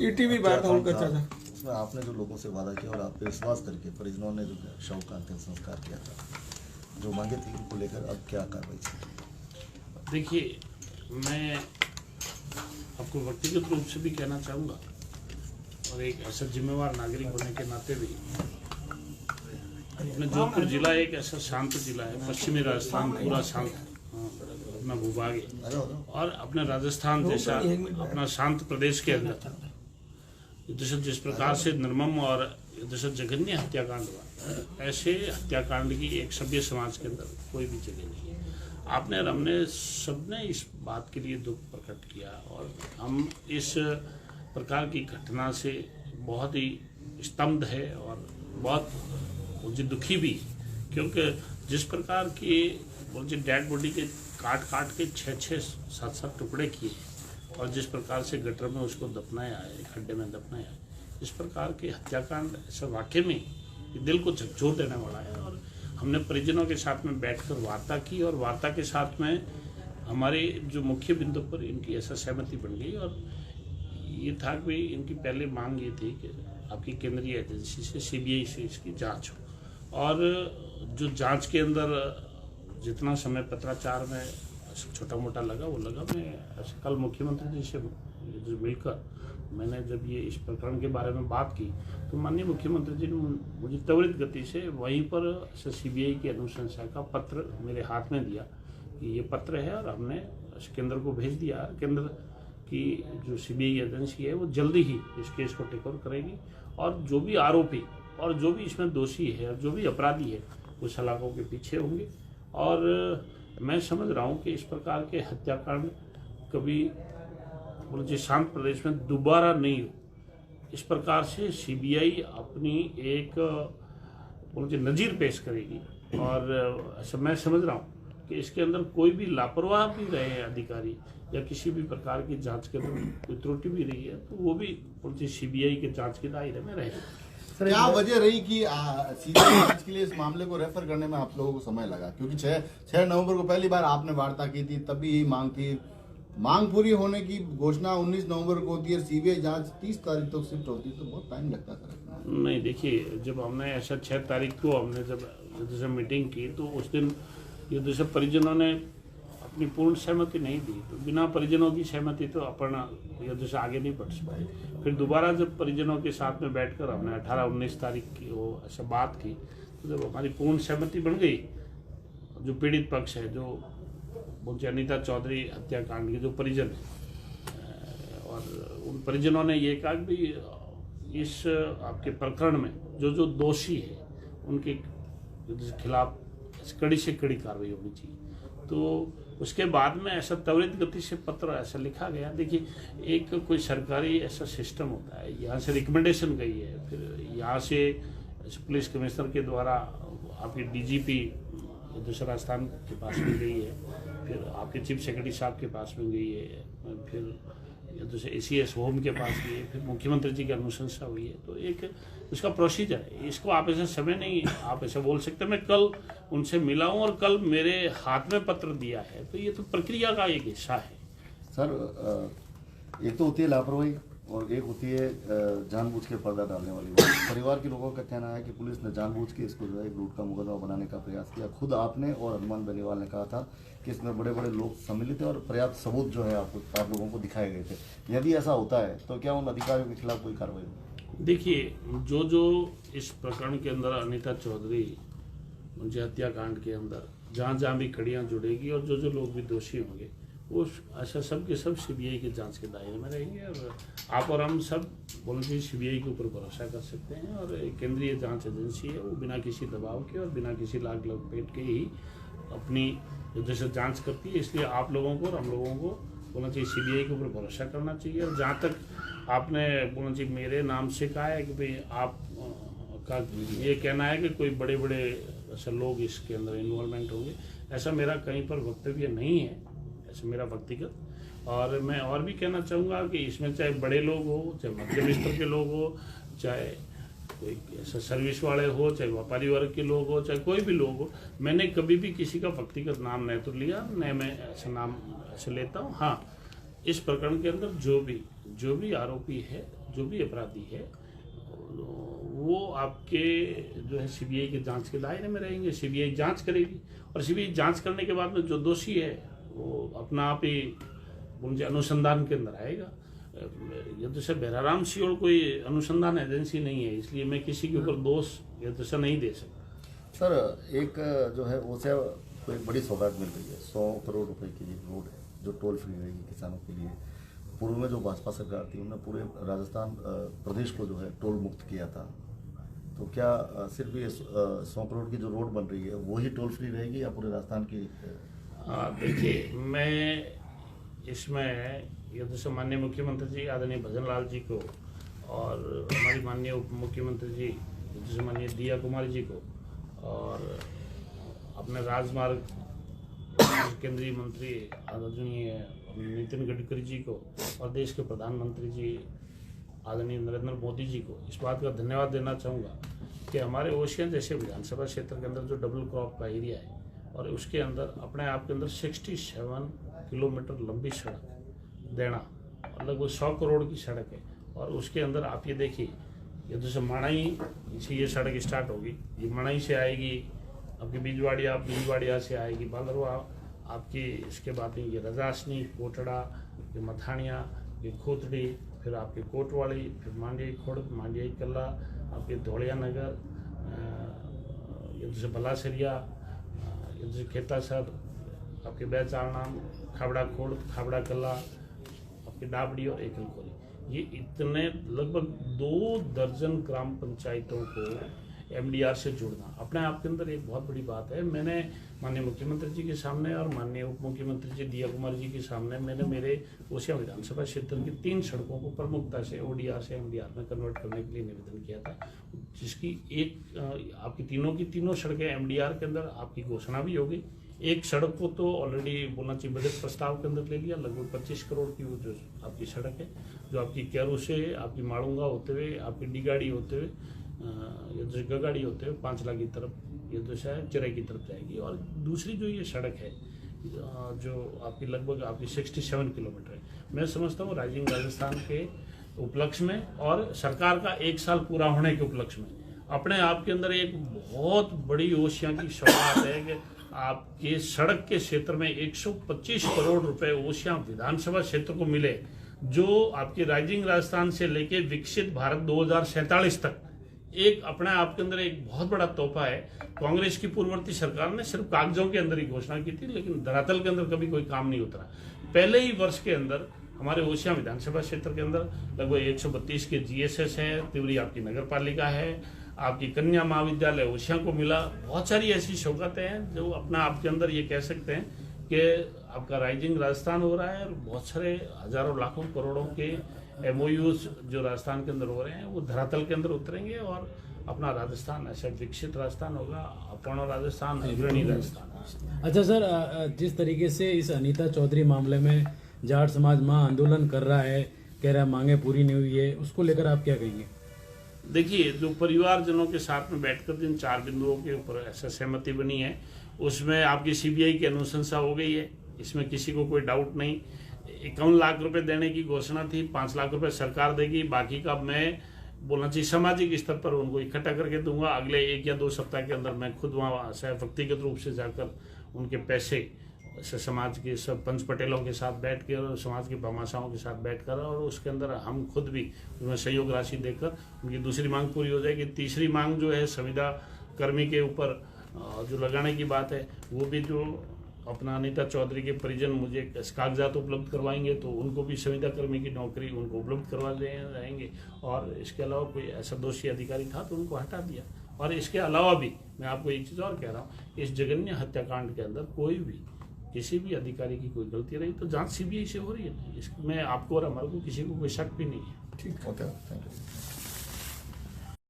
ETV वार्ता उनका चाचा, उसमें आपने जो लोगों से वादा किया और आप पे विश्वास करके परिजनों ने जो शव का अंतिम संस्कार किया था, जो मांगे थी उनको लेकर अब क्या कार्रवाई थी? देखिए, मैं आपको व्यक्तिगत रूप से भी कहना चाहूँगा और एक ऐसा जिम्मेवार नागरिक होने के नाते भी, अपने जोधपुर जिला एक ऐसा शांत जिला है, पश्चिमी राजस्थान पूरा शांत अपना भूभाग है, और अपने राजस्थान जैसा अपना शांत प्रदेश के अंदर जिस प्रकार से निर्मम और जघन्य हत्याकांड हुआ, ऐसे हत्याकांड की एक सभ्य समाज के अंदर कोई भी जगह नहीं है। आपने और हमने सबने इस बात के लिए दुख प्रकट किया और हम इस प्रकार की घटना से बहुत ही स्तब्ध है और बहुत मुझे दुखी भी, क्योंकि जिस प्रकार की मुझे डेड बॉडी के काट के 6-7 टुकड़े किए और जिस प्रकार से गटर में उसको दफनाया है, खड्डे में दफनाया है, इस प्रकार के हत्याकांड ऐसा वाकई में दिल को झकझोर देने वाला है। और हमने परिजनों के साथ में बैठकर वार्ता की और वार्ता के साथ में हमारे जो मुख्य बिंदु पर इनकी ऐसा सहमति बन गई और ये था कि इनकी पहले मांग ये थी कि आपकी केंद्रीय एजेंसी से सीबीआई से इसकी जांच हो और जो जांच के अंदर जितना समय पत्राचार में छोटा मोटा लगा वो लगा। मैं कल मुख्यमंत्री जी से मिलकर मैंने जब ये इस प्रकरण के बारे में बात की तो माननीय मुख्यमंत्री जी ने मुझे त्वरित गति से वहीं पर सीबीआई की अनुशंसा का पत्र मेरे हाथ में दिया कि ये पत्र है और हमने केंद्र को भेज दिया। केंद्र की जो सीबीआई एजेंसी है वो जल्दी ही इस केस को टेक ओवर करेगी और जो भी आरोपी और जो भी इसमें दोषी है और जो भी अपराधी है वो सलाखों के पीछे होंगे। और मैं समझ रहा हूँ कि इस प्रकार के हत्याकांड कभी मुझे शांत प्रदेश में दोबारा नहीं हो, इस प्रकार से सीबीआई अपनी एक मुझे नज़ीर पेश करेगी। और ऐसा मैं समझ रहा हूँ कि इसके अंदर कोई भी लापरवाह भी रहे अधिकारी या किसी भी प्रकार की जांच के अंदर कोई त्रुटि भी रही है तो वो भी मुझे सीबीआई के जांच के दायरे में रहे। क्या वजह रही कि सीबीआई जांच के लिए इस मामले को रेफर करने में आप लोगों को समय लगा? क्योंकि 6 नवंबर को पहली बार आपने वार्ता की थी, तभी यही मांग थी। मांग पूरी होने की घोषणा 19 नवंबर को होती है, सीबीआई जांच 30 तारीख तक शिफ्ट होती है, तो बहुत टाइम लगता है। नहीं, देखिए, जब हमने ऐसा 6 तारीख को हमने जब मीटिंग की तो उस दिन ये जैसे परिजनों ने अपनी पूर्ण सहमति नहीं दी, तो बिना परिजनों की सहमति तो अपन ये जैसे आगे नहीं बढ़ पाए। फिर दोबारा जब परिजनों के साथ में बैठकर हमने 18-19 तारीख की वो ऐसा बात की तो जब हमारी पूर्ण सहमति बन गई, जो पीड़ित पक्ष है, जो मुझे अनीता चौधरी हत्याकांड के जो परिजन है और उन परिजनों ने ये कहा कि इस आपके प्रकरण में जो दोषी है उनके खिलाफ कड़ी से कड़ी कार्रवाई होनी चाहिए। तो उसके बाद में ऐसा त्वरित गति से पत्र ऐसा लिखा गया। देखिए, एक कोई सरकारी ऐसा सिस्टम होता है, यहाँ से रिकमेंडेशन गई है, फिर यहाँ से पुलिस कमिश्नर के द्वारा आपकी डीजीपी दूसरा राजस्थान के पास में गई है, फिर आपके चीफ सेक्रेटरी साहब के पास में गई है, फिर दूसरे ACS होम के पास गई है, फिर मुख्यमंत्री जी की अनुशंसा हुई है। तो एक उसका प्रोसीजर है, इसको आप ऐसा समय नहीं आप ऐसा बोल सकते मैं कल उनसे मिला हूँ और कल मेरे हाथ में पत्र दिया है, तो ये तो प्रक्रिया का एक हिस्सा है। सर, एक तो होती है लापरवाही और एक होती है जानबूझ के पर्दा डालने वाली बात। परिवार के लोगों का कहना है कि पुलिस ने जानबूझ के इसको जो है एक लूट का मुकदमा बनाने का प्रयास किया। खुद आपने और हनुमान बेनीवाल ने कहा था कि इसमें बड़े बड़े लोग सम्मिलित हैं और पर्याप्त सबूत जो है आप लोगों को दिखाए गए थे। यदि ऐसा होता है तो क्या उन अधिकारियों के खिलाफ कोई कार्रवाई होगी? देखिए, जो इस प्रकरण के अंदर अनीता चौधरी मुझे हत्याकांड के अंदर जहाँ भी कड़ियाँ जुड़ेगी और जो लोग भी दोषी होंगे वो ऐसा सब के सब सीबीआई के जांच के दायरे में रहेंगे। और आप और हम सब बोलते सीबीआई के ऊपर भरोसा कर सकते हैं और एक केंद्रीय जांच एजेंसी है, वो बिना किसी दबाव के और बिना किसी लाग लपेट के ही अपनी जैसे जांच करती है। इसलिए आप लोगों को और हम लोगों को बोलना चाहिए सीबीआई के ऊपर भरोसा करना चाहिए। और जहाँ तक आपने बोलना चाहिए मेरे नाम से कहा है कि भाई आप का ये कहना है कि कोई बड़े बड़े ऐसे लोग इसके अंदर इन्वॉल्वमेंट होंगे, ऐसा मेरा कहीं पर वक्तव्य नहीं है, ऐसा मेरा व्यक्तिगत। और मैं और भी कहना चाहूँगा कि इसमें चाहे बड़े लोग हो, चाहे मध्यम स्तर के लोग हो, चाहे कोई ऐसा सर्विस वाले हो, चाहे व्यापारी वर्ग के लोग हो, चाहे कोई भी लोग हो, मैंने कभी भी किसी का व्यक्तिगत नाम नहीं तो लिया, न मैं ऐसा नाम ऐसे लेता हूँ। हाँ, इस प्रकरण के अंदर जो भी आरोपी है, जो भी अपराधी है, वो आपके जो है सीबीआई के जांच के दायरे में रहेंगे। सीबीआई जांच करेगी और सीबीआई जांच करने के बाद में जो दोषी है वो अपना आप ही मुझे अनुसंधान के अंदर आएगा। ये तो सर बेराराम सियोल कोई अनुसंधान एजेंसी नहीं है, इसलिए मैं किसी के ऊपर दोष ये तो सर नहीं दे सकता। सर एक जो है वो को एक बड़ी सौगात मिल रही है, 100 करोड़ रुपए की एक रोड है जो टोल फ्री रहेगी किसानों के लिए। पूर्व में जो भाजपा सरकार थी उन्होंने पूरे राजस्थान प्रदेश को जो है टोल मुक्त किया था, तो क्या सिर्फ ये 100 करोड़ की जो रोड बन रही है वो ही टोल फ्री रहेगी या पूरे राजस्थान की? देखिए, मैं इसमें ये तो माननीय मुख्यमंत्री जी आदरणीय भजन लाल जी को और हमारी माननीय उप मुख्यमंत्री जी जैसे माननीय दिया कुमारी जी को और अपने राजमार्ग केंद्रीय मंत्री आदरणीय नितिन गडकरी जी को और देश के प्रधानमंत्री जी आदरणीय नरेंद्र मोदी जी को इस बात का धन्यवाद देना चाहूँगा कि हमारे ओशियन जैसे विधानसभा क्षेत्र के अंदर जो डबल क्रॉप का एरिया है और उसके अंदर अपने आप के अंदर 67 किलोमीटर लंबी सड़क देना और लगभग 100 करोड़ की सड़क है। और उसके अंदर आप ये देखिए, ये जैसे मणाई से ये सड़क स्टार्ट होगी, ये मणाई से आएगी आपकी बीजवाड़िया से आएगी बालरवा आपकी, इसके बाद ये रजासनी, कोटड़ा, ये मथानिया, ये खोतड़ी, फिर आपकी कोटवाड़ी, फिर मांडियाई खुर्द, मांडियाई कल्ला, आपके धौलिया नगर, ये जैसे बलासरिया, ये जैसे खेतासर, आपके बैचारनाम, खाबड़ा खुर्द, खाबड़ा कल्ला, आपकी डाबड़ी और एकलकोरी, ये इतने लगभग 2 दर्जन ग्राम पंचायतों को एमडीआर से जुड़ना अपने आप के अंदर एक बहुत बड़ी बात है। मैंने माननीय मुख्यमंत्री जी के सामने और माननीय उप मुख्यमंत्री जी दिया कुमार जी के सामने मैंने मेरे ओसियां विधानसभा क्षेत्र की 3 सड़कों को प्रमुखता से ओडीआर से एमडीआर में कन्वर्ट करने के लिए निवेदन किया था, जिसकी एक आपकी तीनों सड़कें एमडीआर के अंदर आपकी घोषणा भी होगी। एक सड़क को तो ऑलरेडी बोलना चाहिए बजट प्रस्ताव के अंदर ले लिया, लगभग 25 करोड़ की वो जो आपकी सड़क है जो आपकी कैरू से आपकी माड़ूंगा होते हुए आपकी डिगाड़ी होते हुए ये जो गगाड़ी होते हुए 5 लाख की तरफ ये जो है चिराई की तरफ जाएगी। और दूसरी जो ये सड़क है जो आपकी लगभग आपकी 67 किलोमीटर है, मैं समझता हूँ राइजिंग राजस्थान के उपलक्ष्य में और सरकार का 1 साल पूरा होने के उपलक्ष्य में अपने आप के अंदर एक बहुत बड़ी ओशियां की सौगात है कि आपके सड़क के क्षेत्र में 125 करोड़ रुपए ओशियां विधानसभा क्षेत्र को मिले, जो आपके राइजिंग राजस्थान से लेके विकसित भारत 2047 तक एक अपने आप के अंदर एक बहुत बड़ा तोहफा है। कांग्रेस की पूर्ववर्ती सरकार ने सिर्फ कागजों के अंदर ही घोषणा की थी, लेकिन धरातल के अंदर कभी कोई काम नहीं उतरा। पहले ही वर्ष के अंदर हमारे ओसियां विधानसभा क्षेत्र के अंदर लगभग 132 के जीएसएस है, तिवरी आपकी नगर पालिका है, आपकी कन्या महाविद्यालय ओसियां को मिला। बहुत सारी ऐसी सौगातें हैं जो अपना आपके अंदर ये कह सकते हैं कि आपका राइजिंग राजस्थान हो रहा है और बहुत सारे हजारों लाखों करोड़ों के एमओयूज जो राजस्थान के अंदर हो रहे हैं वो धरातल के अंदर उतरेंगे और अपना राजस्थान ऐसा विकसित राजस्थान होगा, अपना राजस्थान अग्रणी राजस्थान। अच्छा सर, जिस तरीके से इस अनीता चौधरी मामले में जाट समाज आंदोलन कर रहा है, कह रहा है मांगे पूरी नहीं हुई है, उसको लेकर आप क्या कहेंगे? देखिए, जो परिवारजनों के साथ में बैठकर जिन 4 बिंदुओं के ऊपर ऐसा सहमति बनी है उसमें आपकी सीबीआई की अनुशंसा हो गई है, इसमें किसी को कोई डाउट नहीं। 51 लाख रुपए देने की घोषणा थी, 5 लाख रुपए सरकार देगी, बाकी का मैं बोलना चाहिए सामाजिक स्तर पर उनको इकट्ठा करके दूंगा। अगले 1 या 2 सप्ताह के अंदर मैं खुद वहाँ से व्यक्तिगत रूप से जाकर उनके पैसे समाज के सब पंच पटेलों के साथ बैठ कर और समाज के भामाशाहों के साथ बैठकर और उसके अंदर हम खुद भी उसमें सहयोग राशि देकर उनकी दूसरी मांग पूरी हो जाएगी। तीसरी मांग जो है संविदा कर्मी के ऊपर जो लगाने की बात है, वो भी जो अपना अनीता चौधरी के परिजन मुझे कागजात उपलब्ध करवाएंगे तो उनको भी संविदा कर्मी की नौकरी उनको उपलब्ध करवा जाएंगे। और इसके अलावा कोई ऐसा दोषी अधिकारी था तो उनको हटा दिया। और इसके अलावा भी मैं आपको एक चीज़ और कह रहा हूँ, इस जघन्य हत्याकांड के अंदर कोई भी किसी भी अधिकारी की कोई गलती रही तो जांच सीबीआई से हो रही है। इसमें आपको और हमारे को किसी को कोई शक भी नहीं है। ठीक, ओके, थैंक यू।